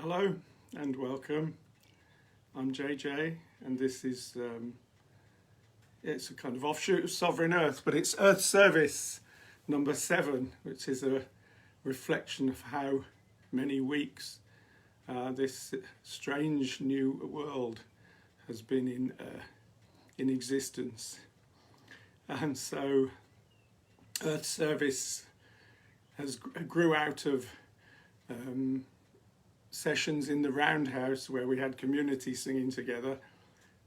Hello and welcome. I'm JJ, and this is it's a kind of offshoot of Sovereign Earth, but it's Earth Service number 7, which is a reflection of how many weeks this strange new world has been in existence. And so Earth Service grew out of sessions in the Roundhouse where we had community singing together,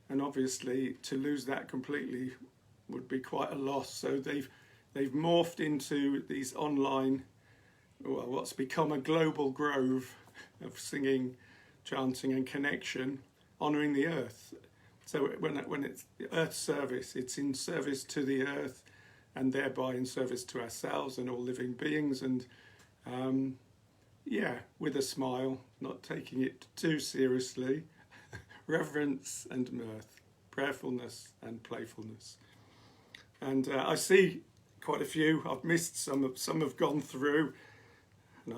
and obviously to lose that completely would be quite a loss. So they've morphed into these online, well, what's become a global grove of singing, chanting and connection, honouring the earth. So when it's the Earth Service, it's in service to the earth and thereby in service to ourselves and all living beings, and with a smile, not taking it too seriously, reverence and mirth, prayerfulness and playfulness. And I see quite a few. I've missed some. Some have gone through, and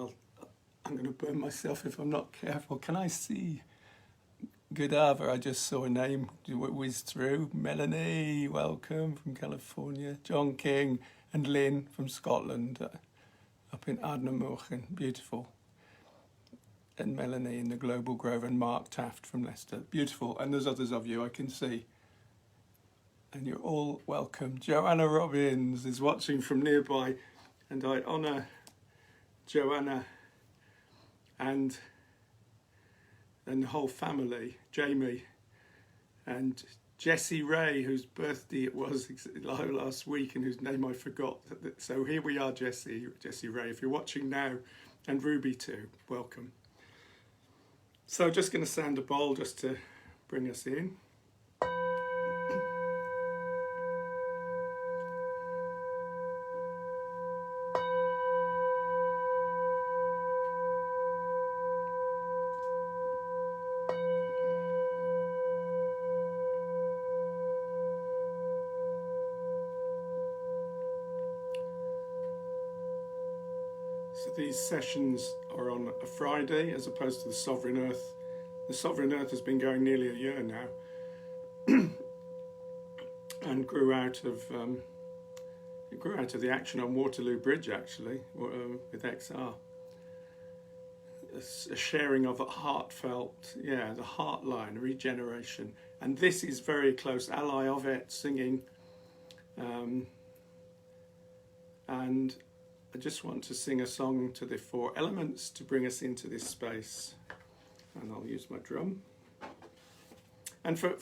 I'm going to burn myself if I'm not careful. Can I see? Godava, I just saw a name whiz through. Melanie, welcome from California. John King and Lynn from Scotland, up in Ardnamurchan, beautiful. And Melanie in the Global Grove, and Mark Taft from Leicester, beautiful. And there's others of you I can see. And you're all welcome. Joanna Robbins is watching from nearby, and I honour Joanna and the whole family, Jamie and Jessie Ray, whose birthday it was last week and whose name I forgot. So here we are, Jessie Ray, if you're watching now, and Ruby too, welcome. So just going to sound a bowl just to bring us in. So these sessions are on a Friday as opposed to the Sovereign Earth. The Sovereign Earth has been going nearly a year now, and grew out of the action on Waterloo Bridge, actually, with XR. A sharing of a heartfelt, the heart line, regeneration, and this is very close. Ally Ovet singing, and I just want to sing a song to the 4 elements to bring us into this space. And I'll use my drum. And for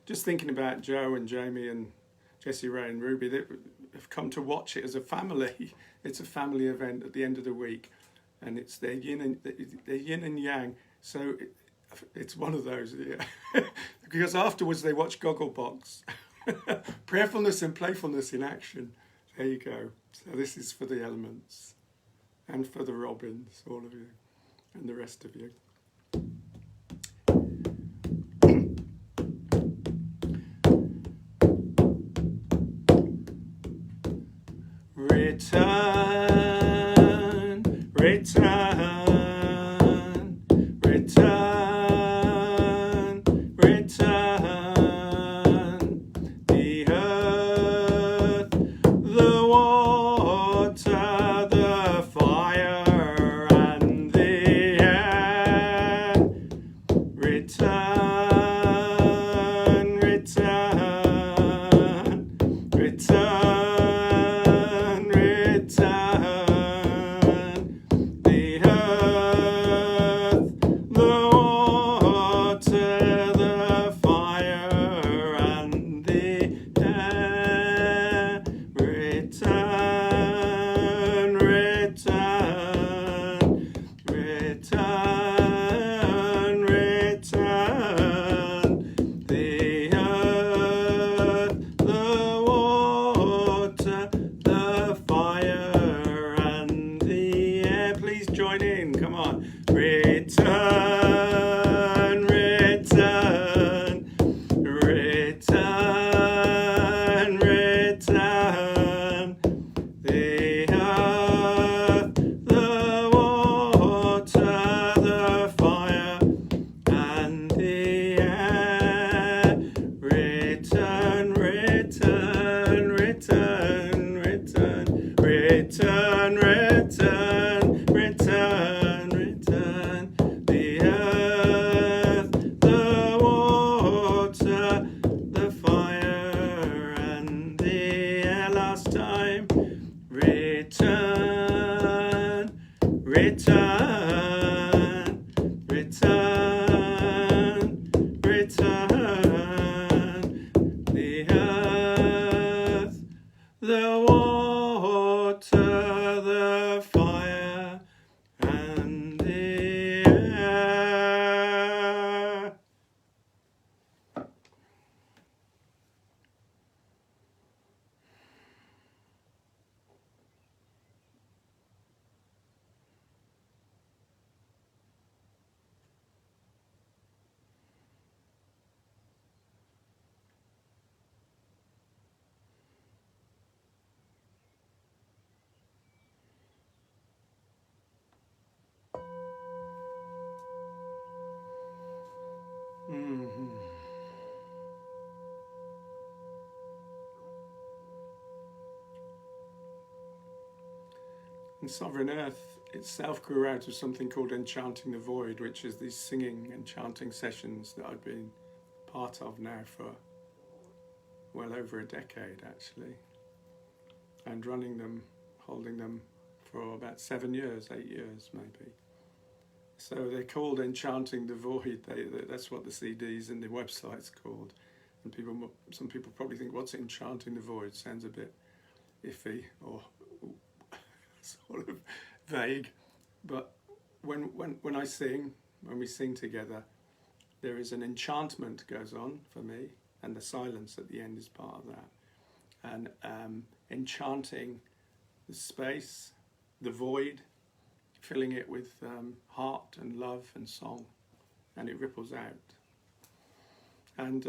just thinking about Joe and Jamie and Jessie Ray and Ruby, they have come to watch it as a family. It's a family event at the end of the week, and it's their yin and yang. So it's one of those, because afterwards they watch Gogglebox. Prayerfulness and playfulness in action. There you go. So this is for the elements and for the Robins, all of you, and the rest of you. Return, return, return, return. The earth, the water, the fire, and the air. Return, return, return, return. The earth, the water, the fire, and the air. Return, return, return, return. The earth, the water, the fire, and the air. Please join in, come on. Return, return, return, return. The earth, the water, the fire. Return, return, return. The earth, the water, the fire, and the air. Mhm. And Sovereign Earth itself grew out of something called Enchanting the Void, which is these singing and chanting sessions that I've been part of now for well over a decade, actually, and running them, holding them for about 7 years, 8 years maybe. So they're called Enchanting the Void. That's what the CDs and the website's called. And some people probably think, what's Enchanting the Void? Sounds a bit iffy or sort of vague. But when I sing, when we sing together, there is an enchantment goes on for me, and the silence at the end is part of that. And enchanting the space, the void, filling it with heart and love and song, and it ripples out. And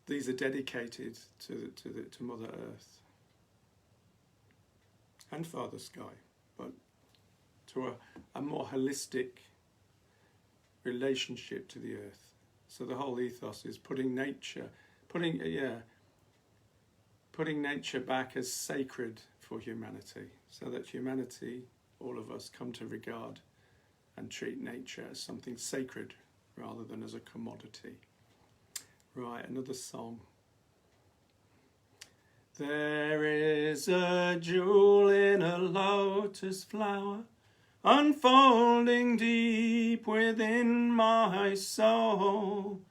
these are dedicated to Mother Earth and Father Sky, but to a more holistic relationship to the Earth. So the whole ethos is putting nature back as sacred for humanity, so that humanity, all of us, come to regard and treat nature as something sacred rather than as a commodity. Right, another song. There is a jewel in a lotus flower, unfolding deep within my soul.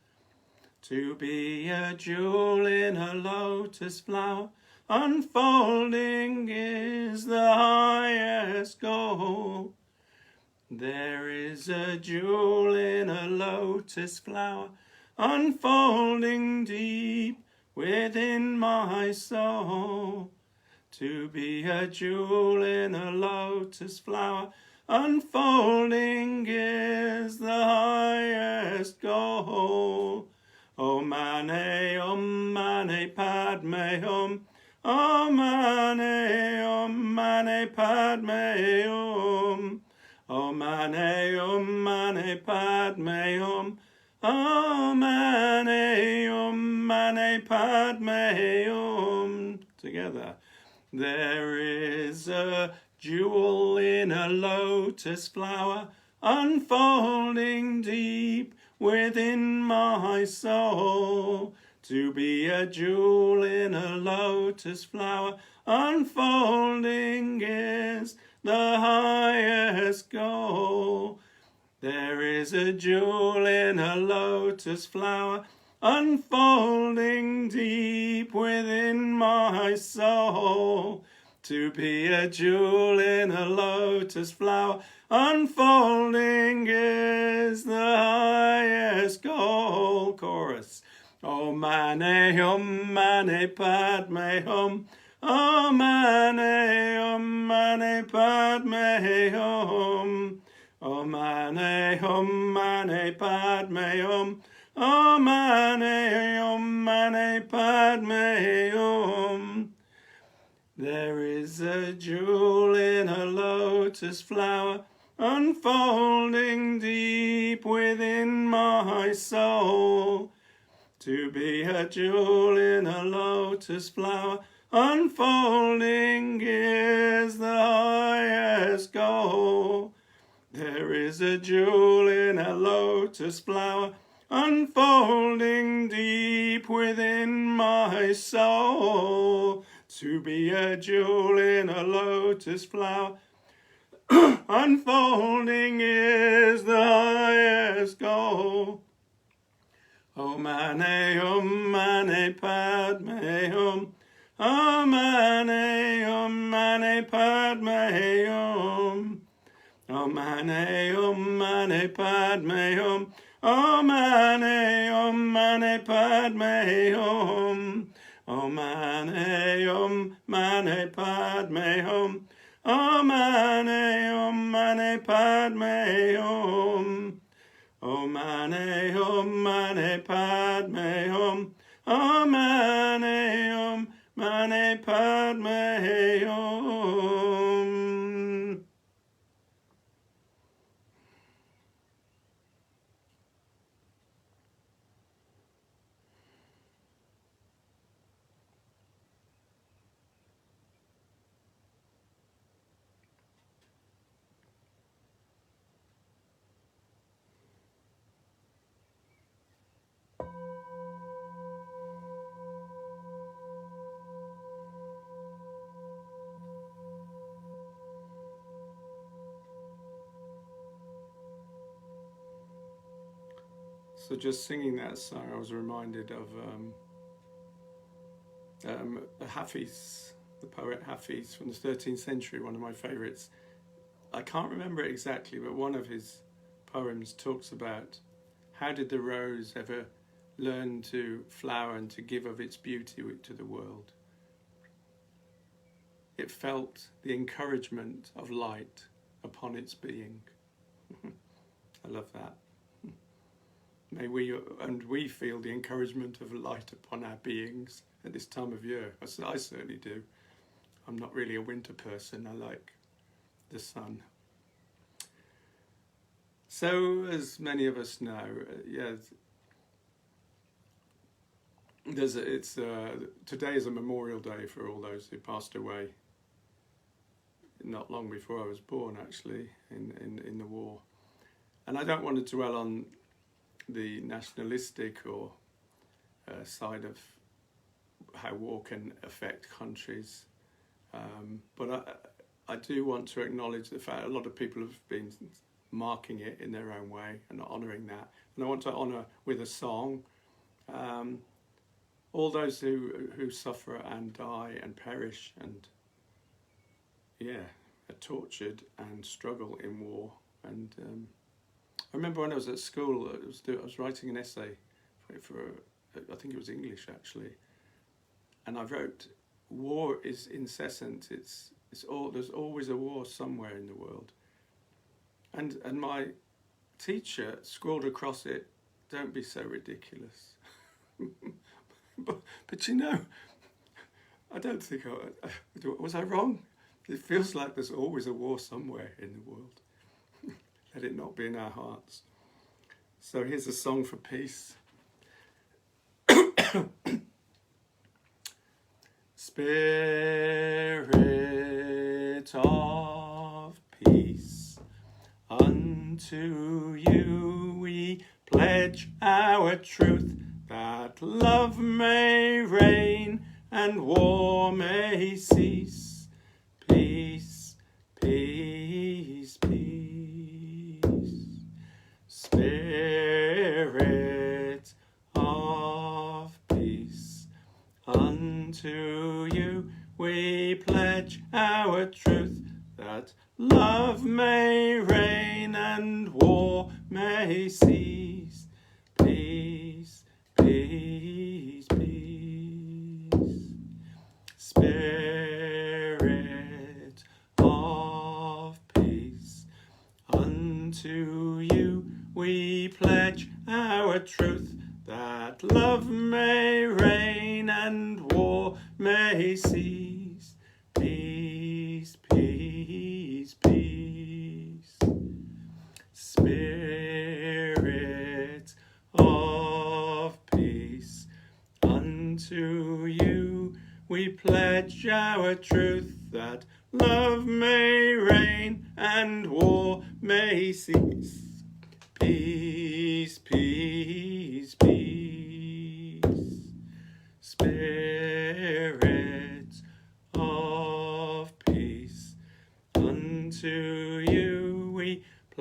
To be a jewel in a lotus flower, unfolding is the highest goal. There is a jewel in a lotus flower, unfolding deep within my soul. To be a jewel in a lotus flower, unfolding is the highest goal. Om Mani Padme Hum. Om Mani Padme Hum. Om Mani Padme Hum. Om Mani Padme Hum. Together. There is a jewel in a lotus flower, unfolding deep within my soul. To be a jewel in a lotus flower, unfolding is the highest goal. There is a jewel in a lotus flower, unfolding deep within my soul. To be a jewel in a lotus flower, unfolding is the highest goal. Chorus. Om Mani Padme Hum. Om Mani Padme Hum. Om Mani Padme Hum. Om Mani Padme Hum. There is a jewel in a lotus flower, unfolding deep within my soul. To be a jewel in a lotus flower, unfolding is the highest goal. There is a jewel in a lotus flower, unfolding deep within my soul. To be a jewel in a lotus flower, Unfolding is the highest goal. Om Mani Padme Hum. Om Mani Padme Hum. Om Mani Padme Hum. Om Mani Padme Hum. Om Mani Padme Hum. Om Mani Padme Hum. Om Mani Padme Hum. Om Mani Padme Hum. So just singing that song, I was reminded of Hafiz, the poet Hafiz from the 13th century, one of my favourites. I can't remember it exactly, but one of his poems talks about how did the rose ever learn to flower and to give of its beauty to the world. It felt the encouragement of light upon its being. I love that. May we feel the encouragement of light upon our beings at this time of year. I certainly do. I'm not really a winter person. I like the sun. So, as many of us know, today is a memorial day for all those who passed away. Not long before I was born, actually, in the war. And I don't want to dwell on the nationalistic or side of how war can affect countries. But I do want to acknowledge the fact a lot of people have been marking it in their own way and honouring that. And I want to honour with a song all those who suffer and die and perish and are tortured and struggle in war. And I remember when I was at school, I was writing an essay for I think it was English actually, and I wrote, "War is incessant. There's always a war somewhere in the world." And my teacher scrawled across it, "Don't be so ridiculous." but you know, I don't think was I wrong? It feels like there's always a war somewhere in the world. Let it not be in our hearts. So here's a song for peace. Spirit of peace, unto you we pledge our truth, that love may reign and war may cease. Peace, peace, peace. Spirit of peace, unto you we pledge our truth, that love may reign and war may cease. Peace, peace, peace. Spirit of peace, unto you we pledge our truth, that love may reign and war may cease. Peace, peace, peace. Spirit of peace, unto you we pledge our truth, that love may reign and war may cease. Peace, peace, peace. Spirit of peace, unto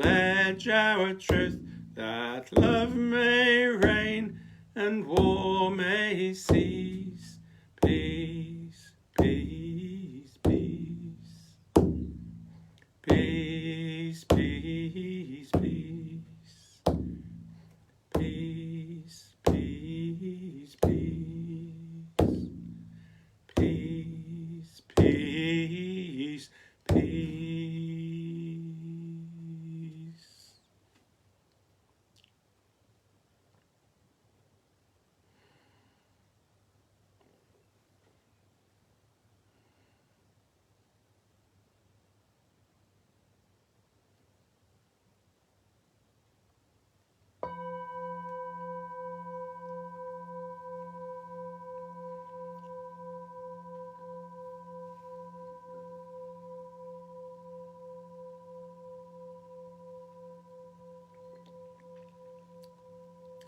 pledge our truth, that love may reign and war may cease. Peace, peace, peace. Peace, peace, peace. Peace, peace, peace. Peace, peace, peace.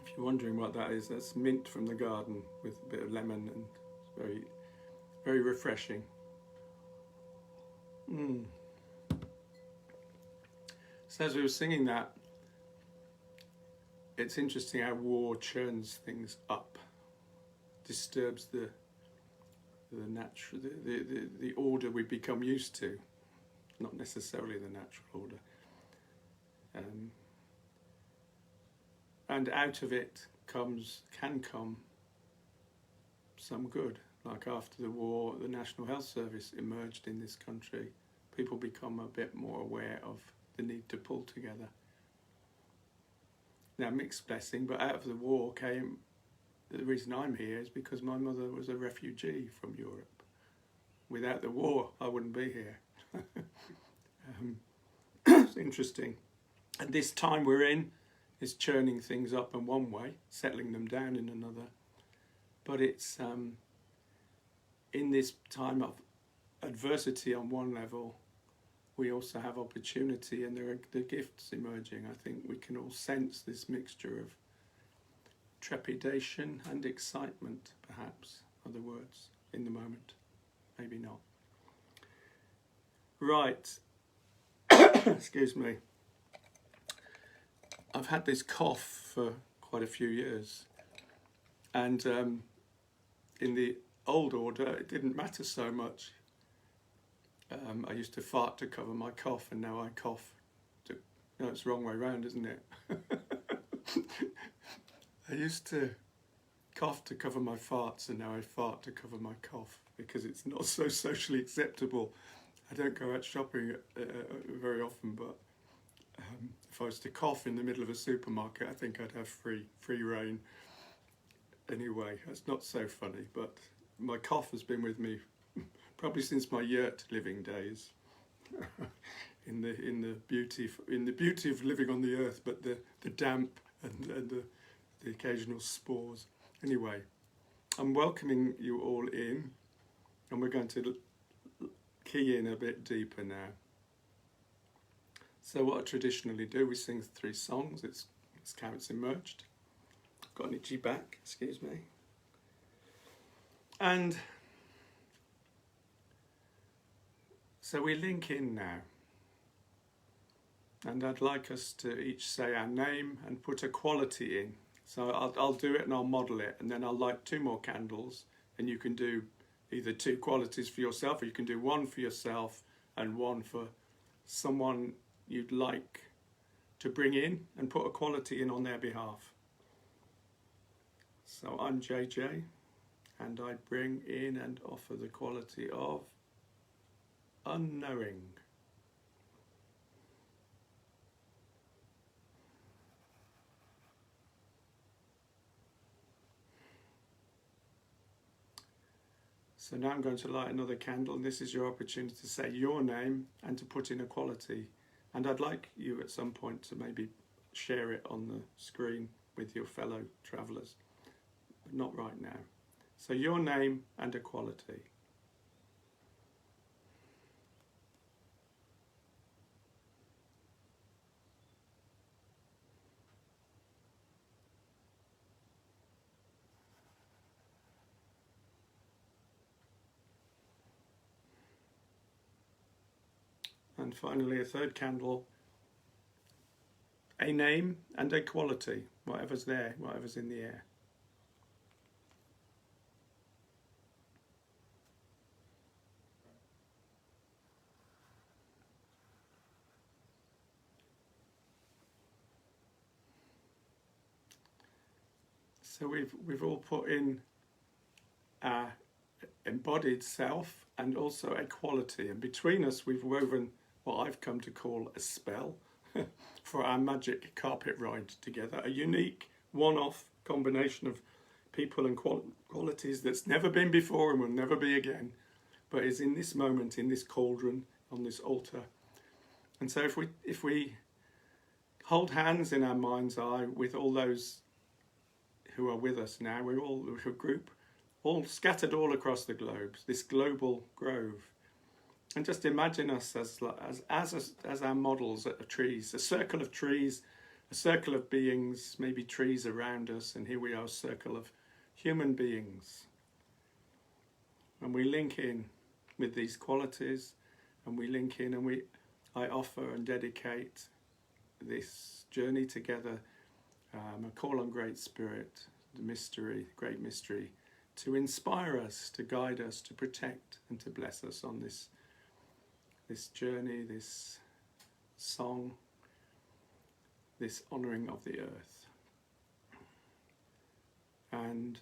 If you're wondering what that is, that's mint from the garden with a bit of lemon, and it's very, very refreshing. So as we were singing that, it's interesting how war churns things up, disturbs the natural, the order we become used to, not necessarily the natural order. And out of it can come some good. Like after the war, the National Health Service emerged in this country. People become a bit more aware of the need to pull together. Now, mixed blessing, but out of the war came, the reason I'm here is because my mother was a refugee from Europe. Without the war, I wouldn't be here. It's interesting. And this time we're in is churning things up in one way, settling them down in another. But it's in this time of adversity on one level, we also have opportunity, and there are the gifts emerging. I think we can all sense this mixture of trepidation and excitement, perhaps, are the words in the moment. Maybe not. Right. Excuse me. I've had this cough for quite a few years, and in the old order it didn't matter so much. I used to fart to cover my cough, and now I cough to... No, it's the wrong way round, isn't it? I used to cough to cover my farts, and now I fart to cover my cough, because it's not so socially acceptable. I don't go out shopping very often, but if I was to cough in the middle of a supermarket, I think I'd have free reign. Anyway, that's not so funny, but my cough has been with me probably since my yurt living days. in the beauty of living on the earth, but the damp and the occasional spores. Anyway, I'm welcoming you all in, and we're going to key in a bit deeper now. So what I traditionally do, we sing 3 songs. It's Carrots Emerged. Got an itchy back, excuse me. And so we link in now. And I'd like us to each say our name and put a quality in. So I'll do it and I'll model it, and then I'll light 2 more candles, and you can do either 2 qualities for yourself, or you can do 1 for yourself and 1 for someone you'd like to bring in, and put a quality in on their behalf. So I'm JJ, and I bring in and offer the quality of unknowing. So now I'm going to light another candle, and this is your opportunity to say your name and to put in a quality. And I'd like you at some point to maybe share it on the screen with your fellow travellers, but not right now. So your name and a quality. And finally, a 3rd candle a name and a quality, whatever's there, whatever's in the air. So we've all put in our embodied self and also a quality, and between us we've woven what I've come to call a spell for our magic carpet ride together, a unique one-off combination of people and qualities that's never been before and will never be again, but is in this moment, in this cauldron, on this altar. And so if we hold hands in our mind's eye with all those who are with us now, we're all a group, all scattered all across the globe, this global grove. And just imagine us as our models of trees, a circle of trees, a circle of beings, maybe trees around us, and here we are, a circle of human beings. And we link in with these qualities, and we link in, and I offer and dedicate this journey together, a call on Great Spirit, the mystery, great mystery, to inspire us, to guide us, to protect and to bless us on this journey, this song, this honouring of the earth. And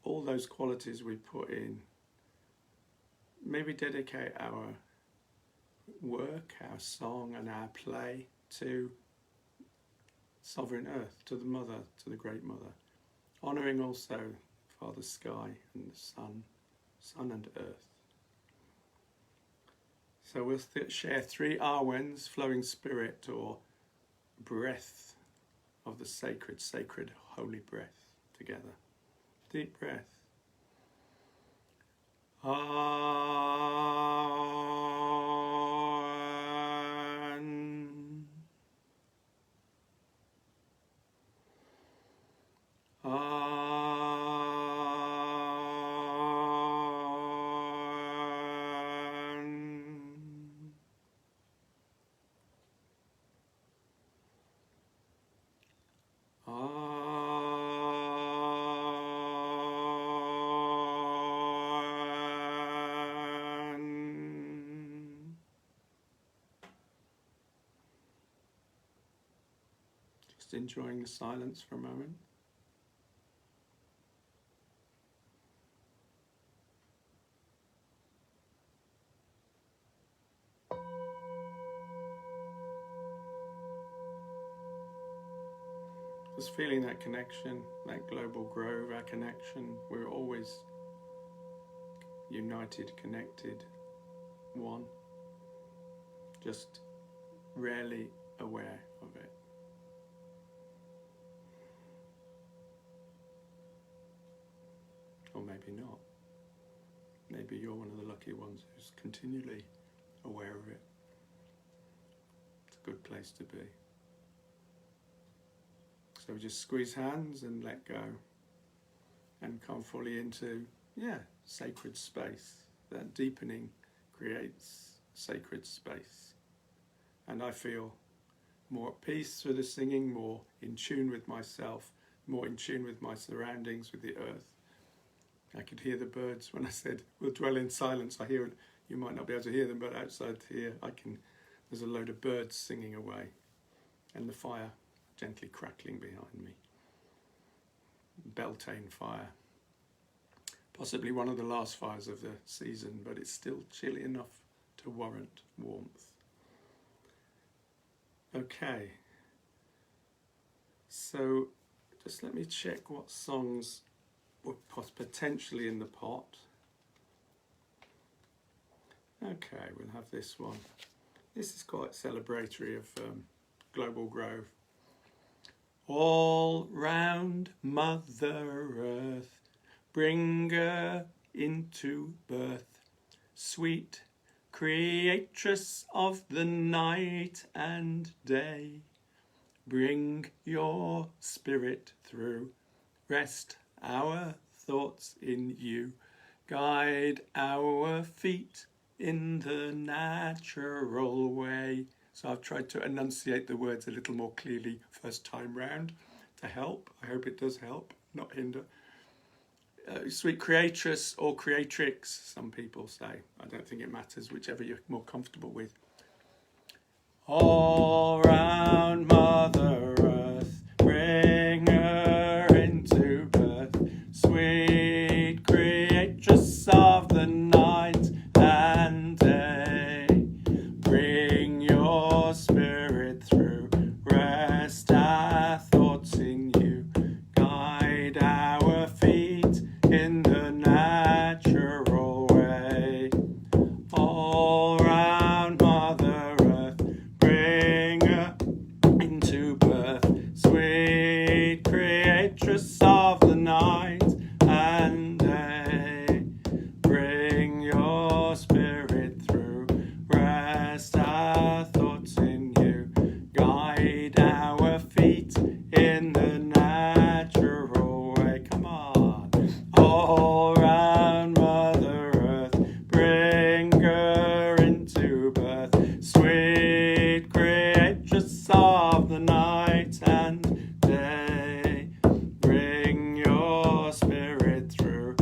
all those qualities we put in, maybe dedicate our work, our song and our play to Sovereign Earth, to the Mother, to the Great Mother, honouring also Father Sky and the Sun and Earth. So we'll share 3 Arwens, flowing spirit or breath of the sacred holy breath together. Deep breath. Just enjoying the silence for a moment. Just feeling that connection, that global grove, our connection. We're always united, connected, one. Just rarely aware of it. Or maybe not. Maybe you're one of the lucky ones who's continually aware of it. It's a good place to be. So just squeeze hands and let go and come fully into, sacred space. That deepening creates sacred space. And I feel more at peace through the singing, more in tune with myself, more in tune with my surroundings, with the earth. I could hear the birds when I said we'll dwell in silence. I hear, you might not be able to hear them, but outside here there's a load of birds singing away and the fire gently crackling behind me. Beltane fire. Possibly one of the last fires of the season, but it's still chilly enough to warrant warmth. Okay. So just let me check what songs were potentially in the pot. Okay, we'll have this one. This is quite celebratory of Global Grove. All round Mother Earth, bring her into birth, sweet creatress of the night and day. Bring your spirit through, rest our thoughts in you, guide our feet in the natural way. So I've tried to enunciate the words a little more clearly first time round to help. I hope it does help, not hinder. Sweet creatress or creatrix, some people say. I don't think it matters, whichever you're more comfortable with. All round Mother Earth, bring her into birth, sweet creatress of the night and day. Bring your spirit through, rest our thoughts in you, guide our feet in the natural way. All round Mother Earth, bring her into birth, sweet creatress of the night and day. Bring your spirit through, rest our thoughts in you, guide our feet in the natural way. Come on. All round Mother Earth, bring her into birth, sweet creatress of the night and day. Bring your spirit through,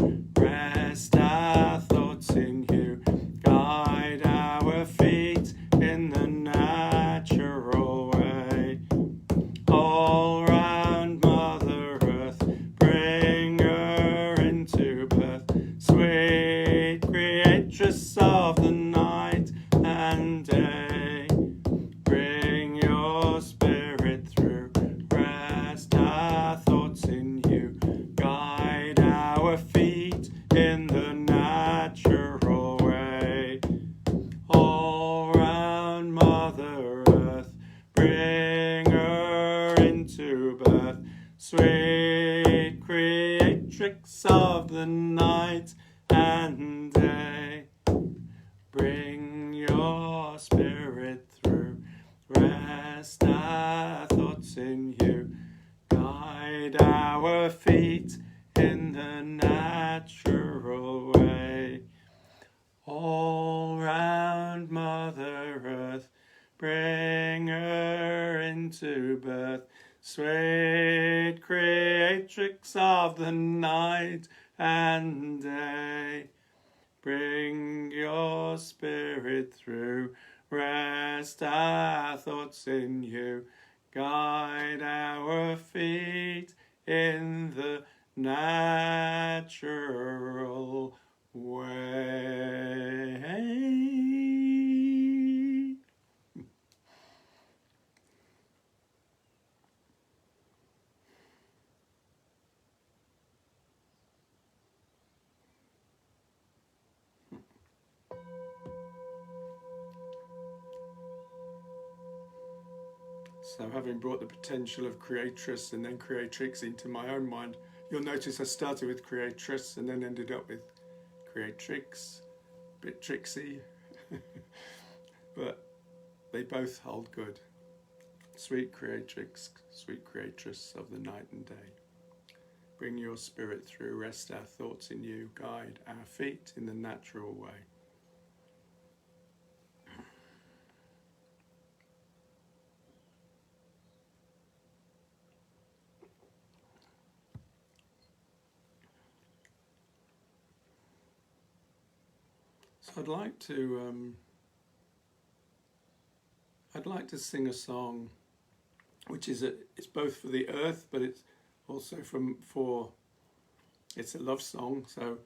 rest our thoughts in you, guide our feet in the natural way. All round Mother Earth, bring her into birth, sweet creatress of the night and day. Bring your spirit through, rest our thoughts in you, guide our feet in the natural way. All round Mother Earth, bring her into birth, sweet creatrix of the night and day. Bring your spirit through, rest our thoughts in you, guide our feet in the natural way. All round Mother Earth, bring her into birth, sweet creatrix of the night and day. Bring your spirit through, rest our thoughts in you, guide our feet in the natural way. So having brought the potential of creatress and then creatrix into my own mind, you'll notice I started with creatress and then ended up with creatrix, a bit tricksy, but they both hold good. Sweet creatrix, sweet creatress of the night and day. Bring your spirit through, rest our thoughts in you, guide our feet in the natural way. So I'd like to sing a song, which is it's both for the earth, but it's also it's a love song. So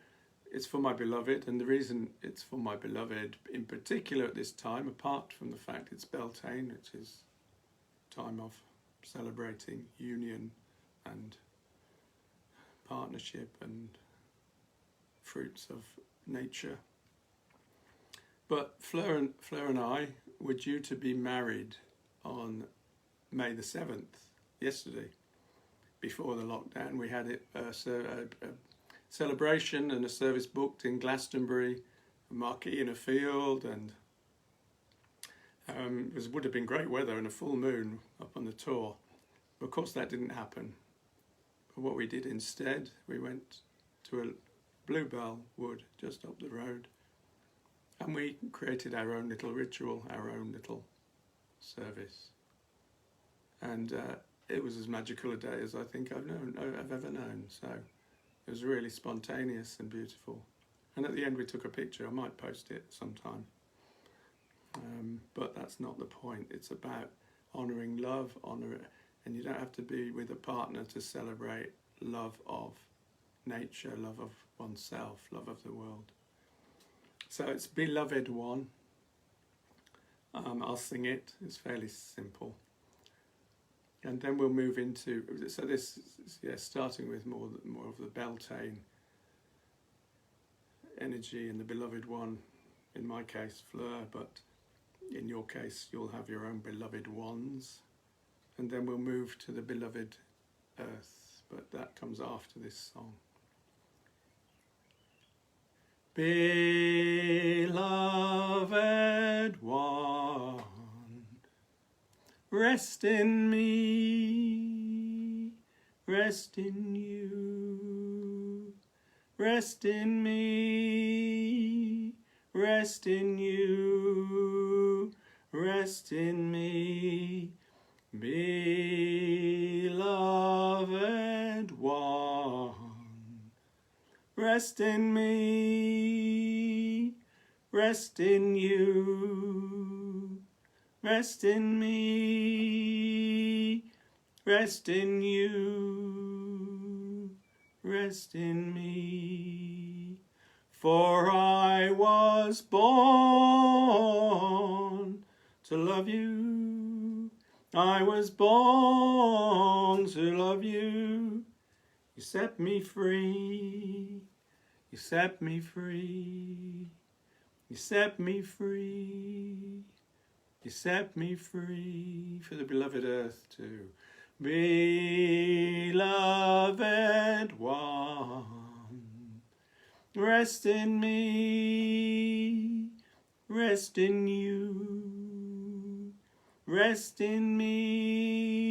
it's for my beloved, and the reason it's for my beloved in particular at this time, apart from the fact it's Beltane, which is time of celebrating union and partnership and fruits of nature. But Fleur and I were due to be married on May the 7th, yesterday, before the lockdown. We had a celebration and a service booked in Glastonbury, a marquee in a field, and it would have been great weather and a full moon up on the tour. But of course that didn't happen. But what we did instead, we went to a bluebell wood just up the road, and we created our own little ritual, our own little service. And it was as magical a day as I think I've ever known. So it was really spontaneous and beautiful. And at the end we took a picture. I might post it sometime. But that's not the point. It's about honouring love, and you don't have to be with a partner to celebrate love of nature, love of oneself, love of the world. So it's Beloved One. I'll sing it. It's fairly simple. And then we'll move into, so this, starting with more of the Beltane energy and the Beloved One. In my case, Fleur, but in your case, you'll have your own Beloved Ones. And then we'll move to the Beloved Earth, but that comes after this song. Beloved One, rest in me, rest in you, rest in me, rest in you, rest in me, beloved one. Rest in me, rest in you, rest in me, rest in you, rest in me. For I was born to love you, I was born to love you. You set me free, you set me free, you set me free, you set me free for the beloved earth too. Beloved one, rest in me, rest in you, rest in me,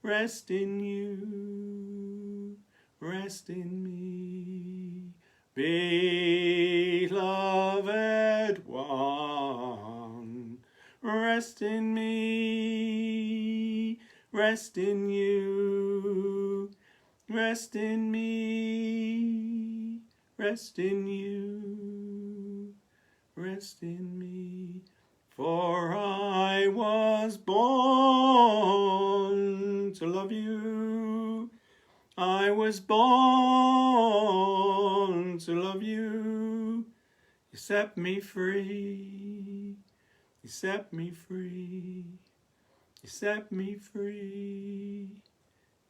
rest in you, rest in me, beloved one. Rest in me, rest in you, rest in me, rest in you, rest in me. For I was born to love you, I was born to love you. You set me free, you set me free, you set me free,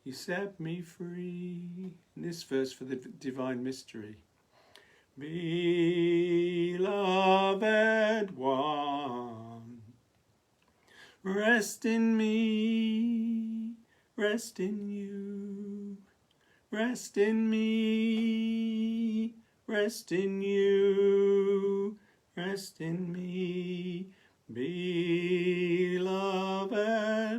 you set me free. And this verse for the divine mystery. Beloved one, rest in me, rest in you, rest in me, rest in you, rest in me, beloved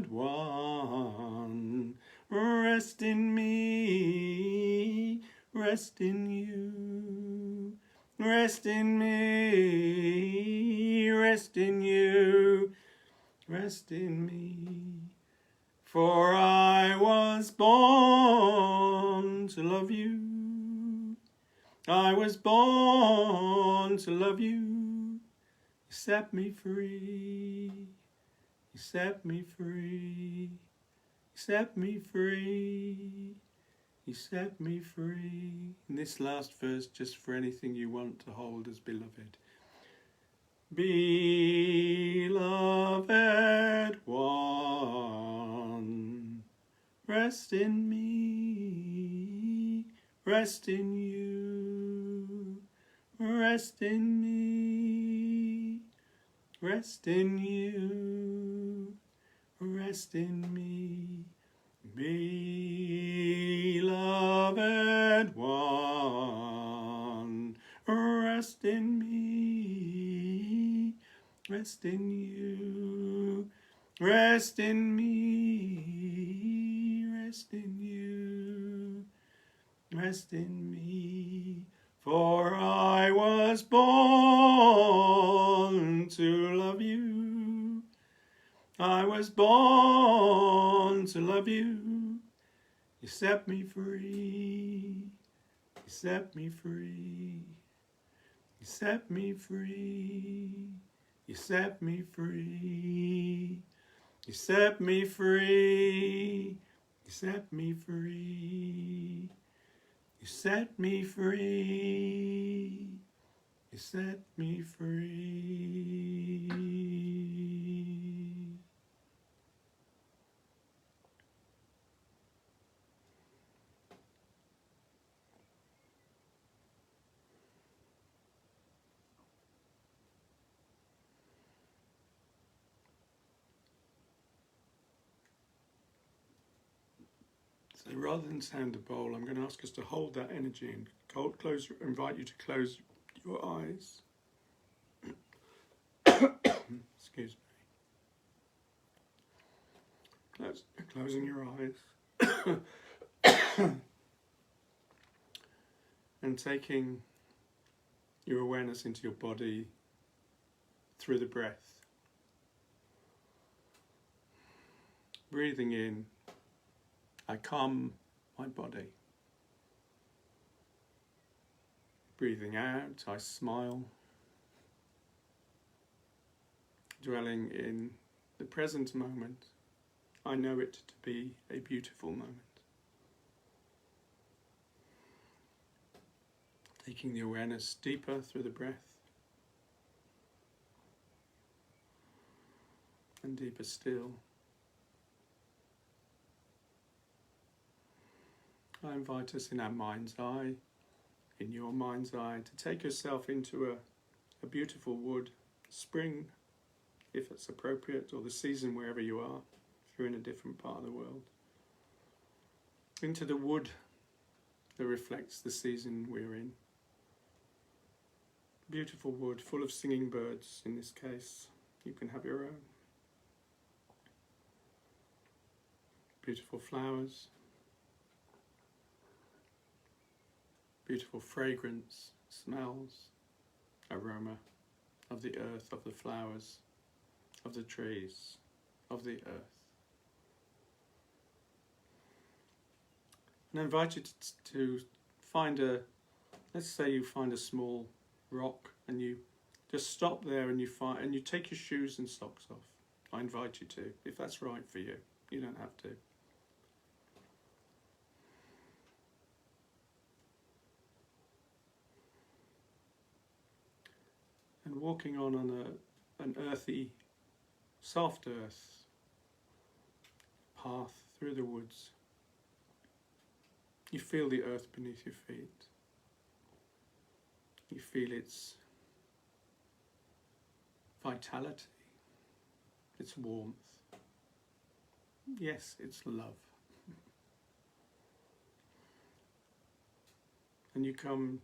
one. Rest in me, rest in you, rest in me, rest in you, rest in me. For I was born to love you, I was born to love you. You set me free, you set me free, you set me free, you set me free. And this last verse, just for anything you want to hold as beloved. Beloved one, rest in me, rest in you, rest in me, rest in you, rest in me, beloved one. Rest in me, rest in you, rest in me, rest in you, rest in me. For I was born to love you, I was born to love you. You set me free. You set me free. You set me free. You set me free. You set me free. You set me free. You set me free. You set me free. So rather than sound a bowl, I'm going to ask us to hold that energy and invite you to close your eyes. Excuse me. Closing your eyes and taking your awareness into your body through the breath. Breathing in, I calm my body. Breathing out, I smile. Dwelling in the present moment, I know it to be a beautiful moment. Taking the awareness deeper through the breath and deeper still. I invite us in our mind's eye, in your mind's eye, to take yourself into a beautiful wood, spring if it's appropriate, or the season wherever you are, if you're in a different part of the world. Into the wood that reflects the season we're in. Beautiful wood, full of singing birds in this case. You can have your own. Beautiful flowers. Beautiful fragrance, smells, aroma of the earth, of the flowers, of the trees, of the earth. And I invite you to find let's say you find a small rock and you just stop there and you take your shoes and socks off. I invite you to, if that's right for you. You don't have to. And walking on an earthy, soft earth path through the woods, you feel the earth beneath your feet. You feel its vitality, its warmth. Yes, it's love. And you come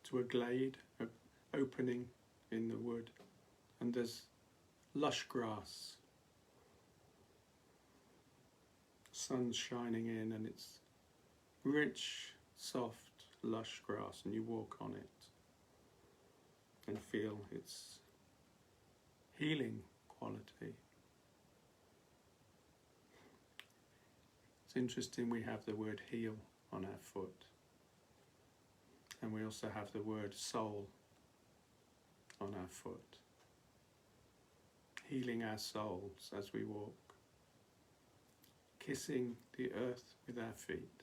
to a glade, an opening in the wood, and there's lush grass. Sun's shining in and it's rich, soft, lush grass, and you walk on it and feel its healing quality. It's interesting, we have the word heal on our foot, and we also have the word soul on our foot, healing our souls as we walk, kissing the earth with our feet.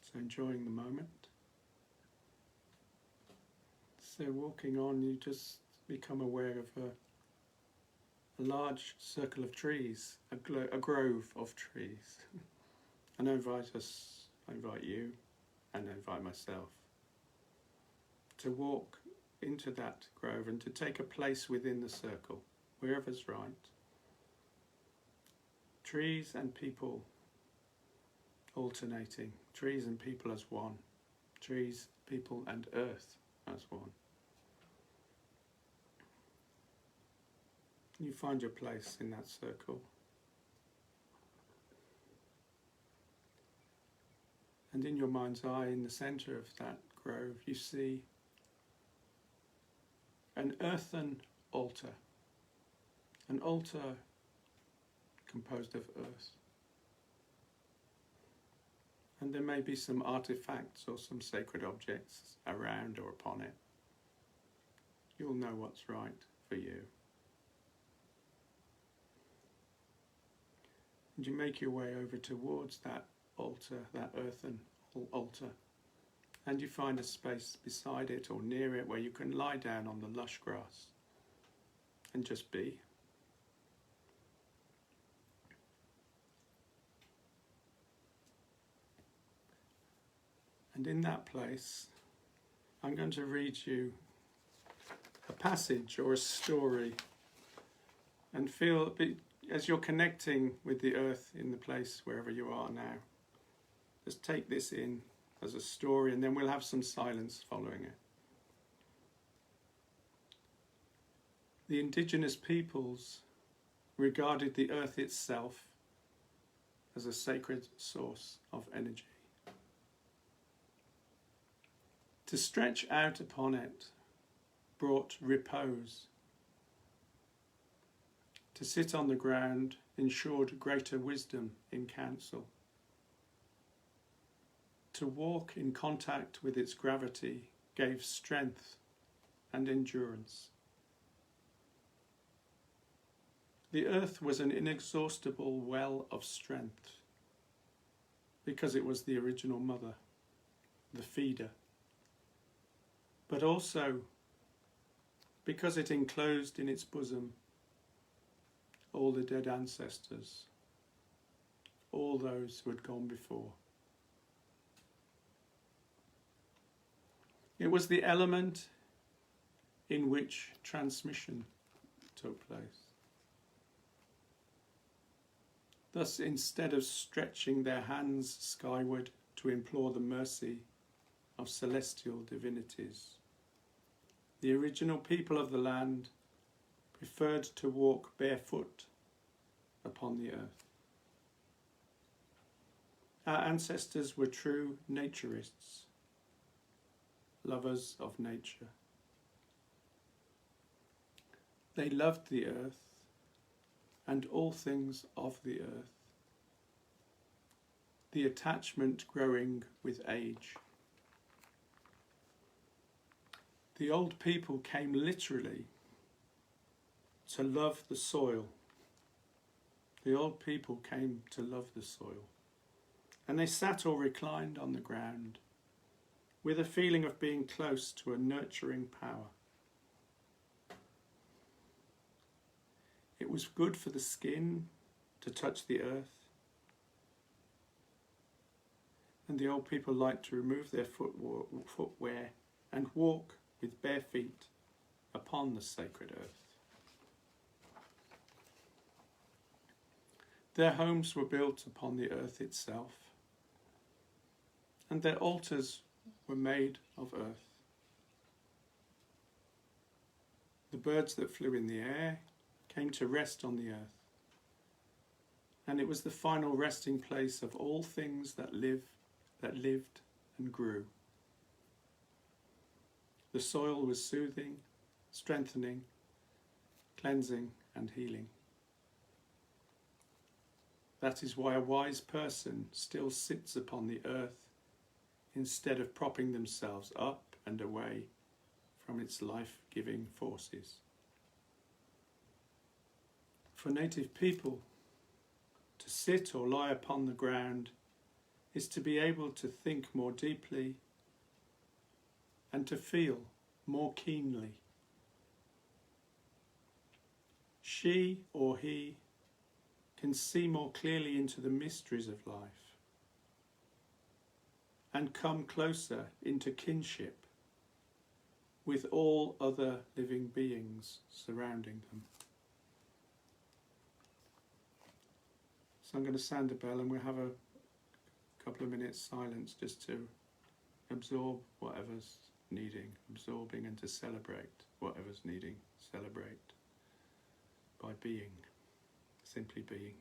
So enjoying the moment. So walking on, you just become aware of a large circle of trees, a grove of trees. And I invite you, and I invite myself to walk into that grove and to take a place within the circle, wherever's right. Trees and people alternating, trees and people as one, trees, people and earth as one. You find your place in that circle. And in your mind's eye, in the centre of that grove, you see an earthen altar, an altar composed of earth. And there may be some artifacts or some sacred objects around or upon it. You'll know what's right for you. And you make your way over towards that altar, that earthen altar, and you find a space beside it or near it where you can lie down on the lush grass and just be. And in that place, I'm going to read you a passage or a story, and feel as you're connecting with the earth in the place wherever you are now, just take this in as a story, and then we'll have some silence following it. The indigenous peoples regarded the earth itself as a sacred source of energy. To stretch out upon it brought repose. To sit on the ground ensured greater wisdom in counsel. To walk in contact with its gravity gave strength and endurance. The earth was an inexhaustible well of strength because it was the original mother, the feeder, but also because it enclosed in its bosom all the dead ancestors, all those who had gone before. It was the element in which transmission took place. Thus, instead of stretching their hands skyward to implore the mercy of celestial divinities, the original people of the land preferred to walk barefoot upon the earth. Our ancestors were true naturists, lovers of nature. They loved the earth and all things of the earth, the attachment growing with age. The old people came literally to love the soil. The old people came to love the soil. And they sat or reclined on the ground with a feeling of being close to a nurturing power. It was good for the skin to touch the earth. And the old people liked to remove their footwear and walk with bare feet upon the sacred earth. Their homes were built upon the earth itself, and their altars were made of earth. The birds that flew in the air came to rest on the earth, and it was the final resting place of all things that lived and grew. The soil was soothing, strengthening, cleansing, and healing. That is why a wise person still sits upon the earth instead of propping themselves up and away from its life-giving forces. For native people, to sit or lie upon the ground is to be able to think more deeply and to feel more keenly. She or he can see more clearly into the mysteries of life and come closer into kinship with all other living beings surrounding them. So I'm going to sound a bell and we'll have a couple of minutes silence just to absorb whatever's absorbing and to celebrate whatever's needing, celebrate by being, simply being.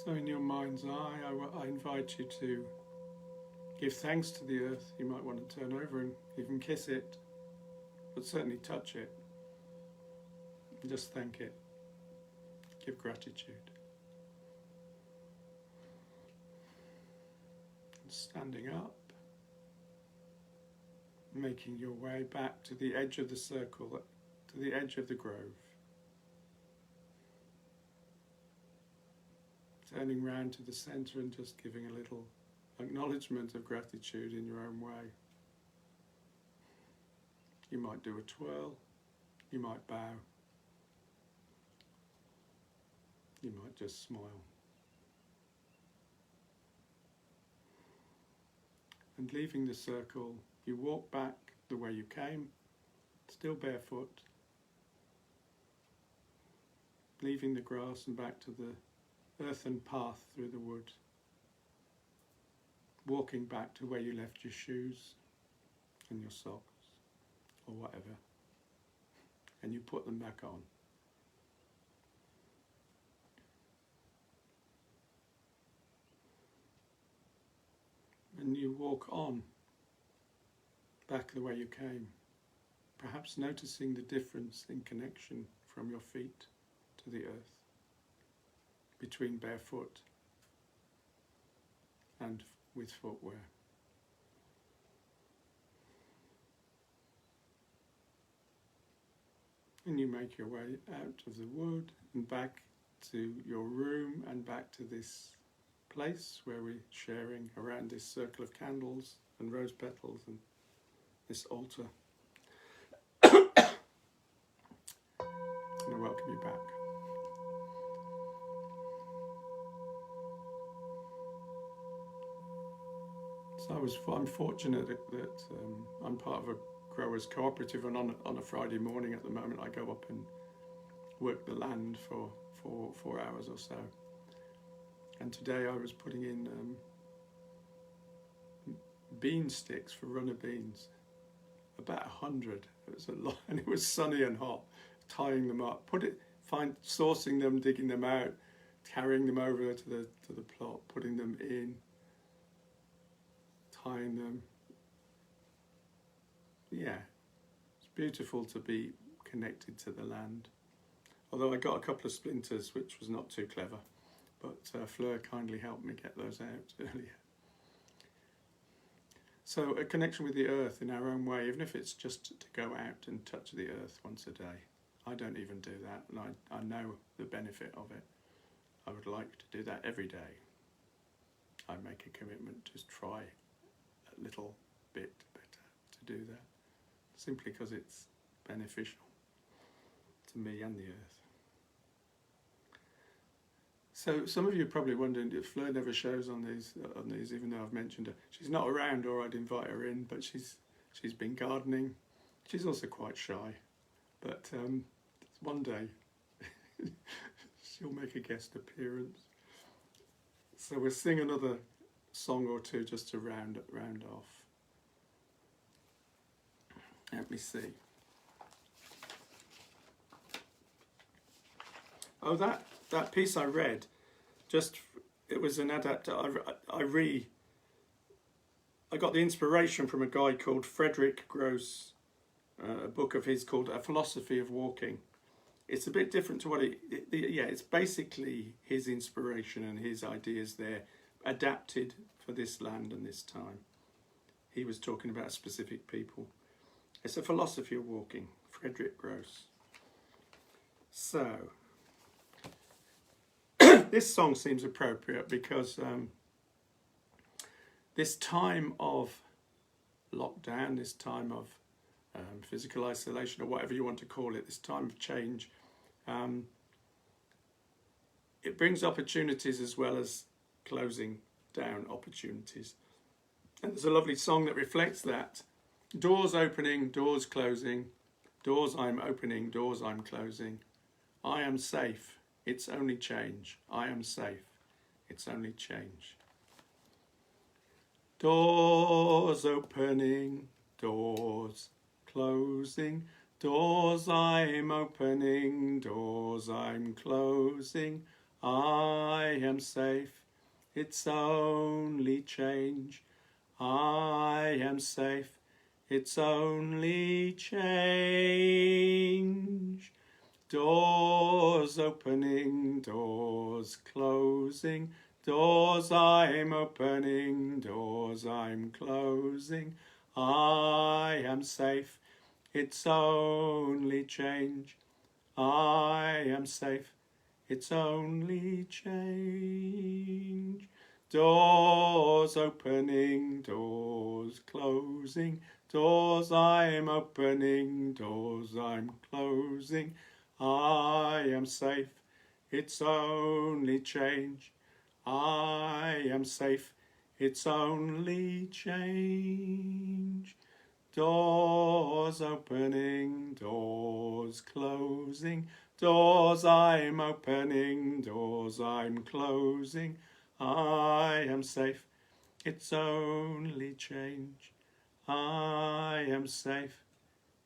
So in your mind's eye, I invite you to give thanks to the earth. You might want to turn over and even kiss it, but certainly touch it. And just thank it. Give gratitude. And standing up, making your way back to the edge of the circle, to the edge of the grove. Turning round to the centre and just giving a little acknowledgement of gratitude in your own way. You might do a twirl, you might bow, you might just smile. And leaving the circle, you walk back the way you came, still barefoot, leaving the grass and back to the earthen path through the wood, walking back to where you left your shoes and your socks or whatever, and you put them back on. And you walk on back the way you came, perhaps noticing the difference in connection from your feet to the earth, between barefoot and with footwear. And you make your way out of the wood and back to your room and back to this place where we're sharing around this circle of candles and rose petals and this altar. And I welcome you back. So I'm fortunate that I'm part of a growers cooperative, and on a Friday morning at the moment I go up and work the land for 4 hours or so. And today I was putting in bean sticks for runner beans, about 100. It was a lot, and it was sunny and hot. Tying them up, sourcing them, digging them out, carrying them over to the plot, putting them in, tying them. Yeah, it's beautiful to be connected to the land. Although I got a couple of splinters, which was not too clever, but Fleur kindly helped me get those out earlier. So a connection with the earth in our own way, even if it's just to go out and touch the earth once a day. I don't even do that, and I know the benefit of it. I would like to do that every day. I make a commitment to try a little bit better to do that, simply because it's beneficial to me and the earth. So some of you are probably wondering if Fleur never shows on these, even though I've mentioned her. She's not around, or I'd invite her in, but she's been gardening. She's also quite shy, but one day she'll make a guest appearance. So we'll sing another song or two just to round off. Let me see. Oh, that piece I read, it was an adaptation. I got the inspiration from a guy called Frederick Gross, a book of his called A Philosophy of Walking. It's a bit different to what it's basically his inspiration and his ideas there, adapted for this land and this time. He was talking about specific people. It's A Philosophy of Walking, Frederick Gross. So, this song seems appropriate because this time of lockdown, this time of physical isolation, or whatever you want to call it, this time of change, it brings opportunities as well as closing down opportunities. And there's a lovely song that reflects that. Doors opening, doors closing, doors I'm opening, doors I'm closing. I am safe, it's only change. I am safe, it's only change. Doors opening, doors closing, doors I'm opening, doors I'm closing. I am safe, it's only change. I am safe, it's only change. Doors opening, doors closing, doors I'm opening, doors I'm closing. I am safe, it's only change. I am safe, it's only change. Doors opening, doors closing, doors I'm opening, doors I'm closing. I am safe, it's only change. I am safe, it's only change. Doors opening, doors closing, doors I'm opening, doors I'm closing. I am safe, it's only change. I am safe,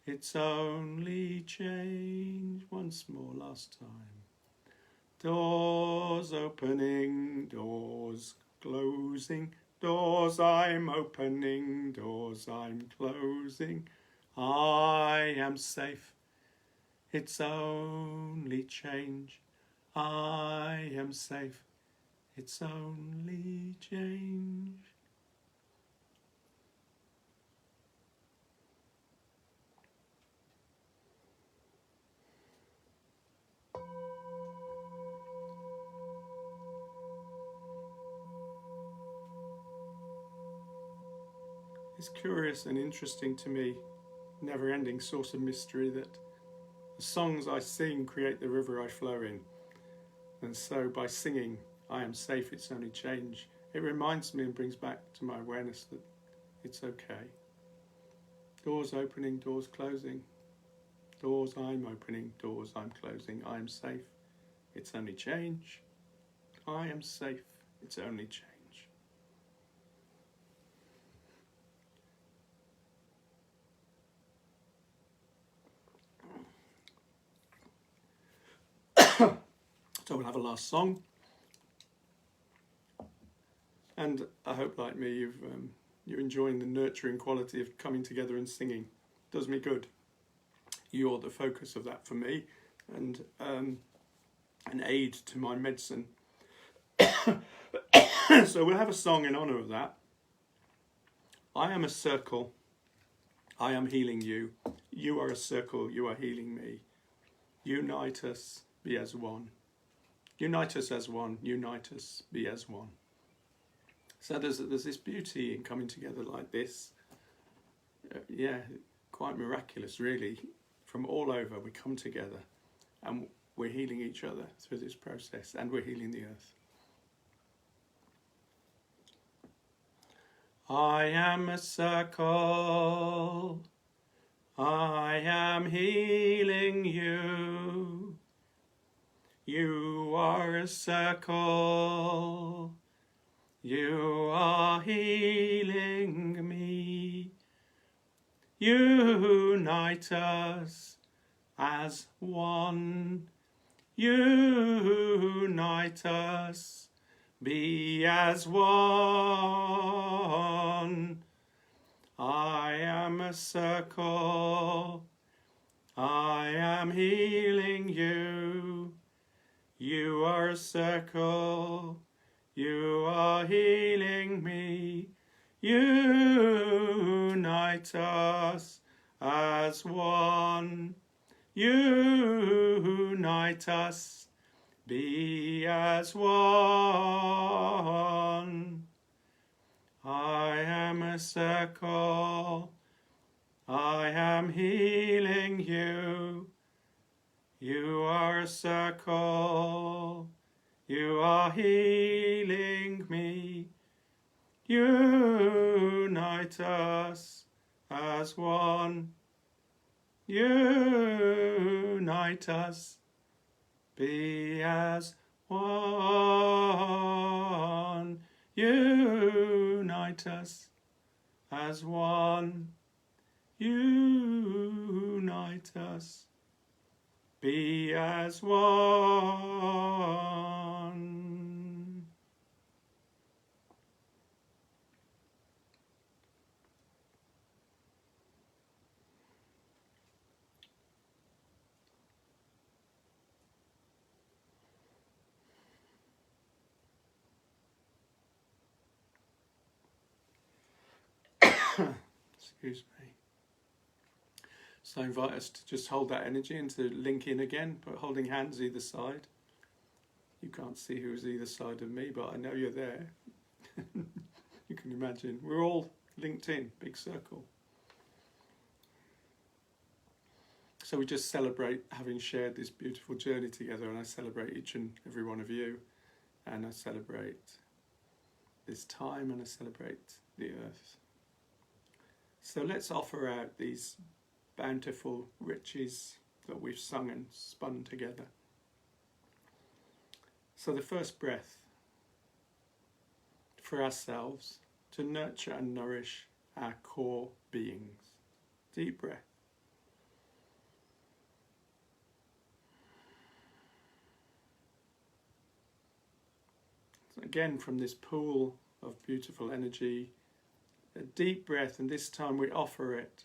it's only change. Once more, last time. Doors opening, doors closing, doors I'm opening, doors I'm closing. I am safe, it's only change. I am safe, it's only change. It's curious and interesting to me, never-ending source of mystery, that the songs I sing create the river I flow in. And so by singing, I am safe, it's only change, it reminds me and brings back to my awareness that it's okay. Doors opening, doors closing, doors I'm opening, doors I'm closing. I am safe, it's only change. I am safe, it's only change. So we'll have a last song, and I hope, like me, you're enjoying the nurturing quality of coming together and singing. It does me good. You're the focus of that for me, and an aid to my medicine. So we'll have a song in honour of that. I am a circle, I am healing you. You are a circle, you are healing me. Unite us, be as one. Unite us as one, unite us, be as one. So there's this beauty in coming together like this. Yeah, quite miraculous, really. From all over, we come together and we're healing each other through this process, and we're healing the earth. I am a circle, I am healing you. You are a circle, you are healing me. Unite us as one. Unite us, be as one. I am a circle, I am healing you. You are a circle, you are healing me. Unite us as one. Unite us, be as one. I am a circle, I am healing you. You are a circle, you are healing me. Unite us as one. Unite us, be as one. Unite us as one. Unite us, be as one. Excuse me. So I invite us to just hold that energy and to link in again, but holding hands either side. You can't see who's either side of me, but I know you're there. You can imagine. We're all linked in, big circle. So we just celebrate having shared this beautiful journey together, and I celebrate each and every one of you, and I celebrate this time, and I celebrate the earth. So let's offer out these bountiful riches that we've sung and spun together. So the first breath for ourselves to nurture and nourish our core beings. Deep breath. So again, from this pool of beautiful energy, a deep breath, and this time we offer it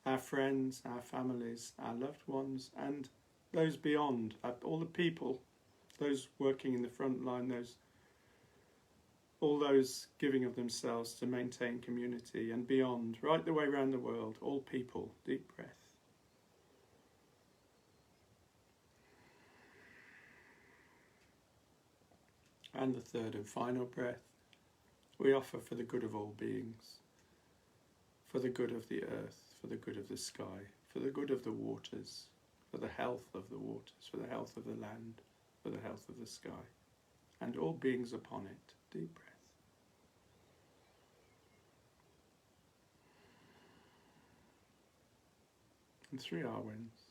our friends, our families, our loved ones, and those beyond, all the people, those working in the front line, all those giving of themselves to maintain community, and beyond, right the way around the world, all people. Deep breath. And the third and final breath we offer for the good of all beings, for the good of the earth, for the good of the sky, for the good of the waters, for the health of the waters, for the health of the land, for the health of the sky, and all beings upon it. Deep breath. And 3 R winds.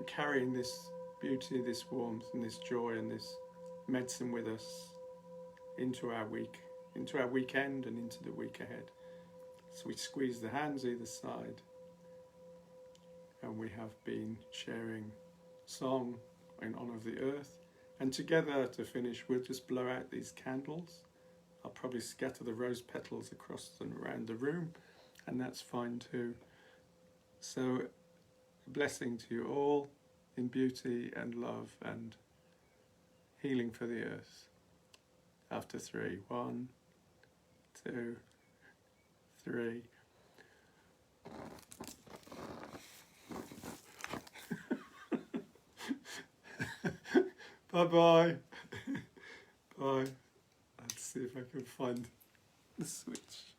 Carrying this beauty, this warmth and this joy and this medicine with us into our week, into our weekend and into the week ahead. So we squeeze the hands either side, and we have been sharing song in honour of the earth, and together to finish we'll just blow out these candles. I'll probably scatter the rose petals across and around the room, and that's fine too. So blessing to you all in beauty and love and healing for the earth. After 3, 1, 2, 3. Bye-bye. Bye. Let's see if I can find the switch.